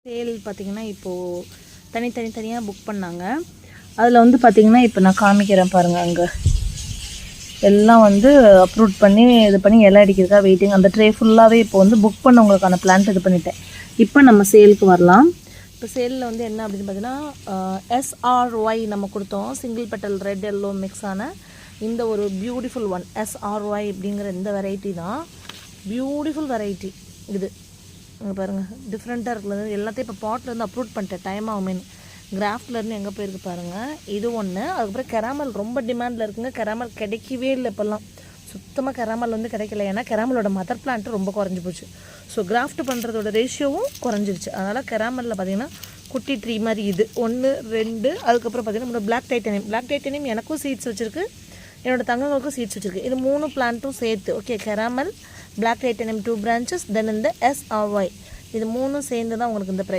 Sale பார்த்திங்கன்னா இப்போது தனியாக புக் பண்ணாங்க. அதில் வந்து பார்த்திங்கன்னா இப்போ நான் காமிக்கிறேன் பாருங்கள். அங்கே எல்லாம் வந்து அப்ரூவ் பண்ணி இது பண்ணி எல்லாம் அடிக்கிறதுக்காக வெயிட்டிங். அந்த ட்ரே ஃபுல்லாகவே இப்போ வந்து புக் பண்ணவங்களுக்கான பிளான்ட் இது பண்ணிட்டேன். இப்போ நம்ம சேலுக்கு வரலாம். இப்போ சேலில் வந்து என்ன அப்படின்னு பார்த்தீங்கன்னா SRY நம்ம கொடுத்தோம். Single petal red yellow mix ஆன இந்த ஒரு பியூட்டிஃபுல் ஒன் SRY அப்படிங்கிற இந்த வெரைட்டி தான். பியூட்டிஃபுல் வெரைட்டி இது. இங்கே பாருங்கள், டிஃப்ரெண்ட்டாக இருக்குது. எல்லாத்தையும் இப்போ பாட்லேருந்து அப்ரூவ் பண்ணிட்டேன். டைம் ஆகுமேனு. கிராஃப்ட்லேருந்து எங்கே போயிருக்கு பாருங்கள். இது ஒன்று. அதுக்கப்புறம் கெராமல் ரொம்ப டிமாண்டில் இருக்குங்க. கெராமல் கிடைக்கவே இல்லை இப்போல்லாம். சுத்தமாக கெராமல் வந்து கிடைக்கல. ஏன்னா கெராமலோட மதர் பிளான்ட்டு ரொம்ப குறைஞ்சி போச்சு. ஸோ கிராஃப்ட் பண்ணுறதோட ரேஷியோவும் குறைஞ்சிருச்சு. அதனால் கெராமலில் பார்த்திங்கன்னா குட்டி ட்ரீ மாதிரி இது 1 2. அதுக்கப்புறம் பார்த்திங்கன்னா பிளாக் டைட்டனியம் எனக்கும் சீட்ஸ் வச்சுருக்கு, என்னோடய தங்கங்களுக்கும் சீட்ஸ் வச்சுருக்கு. இது 3 பிளான்ட்டும் சேர்த்து. ஓகே, கெராமல், பிளாக் டைட்டனியம் 2 branches, தென் இந்த SRY இது 3 சேர்ந்து தான் உங்களுக்கு இந்த ப்ரைஸ்.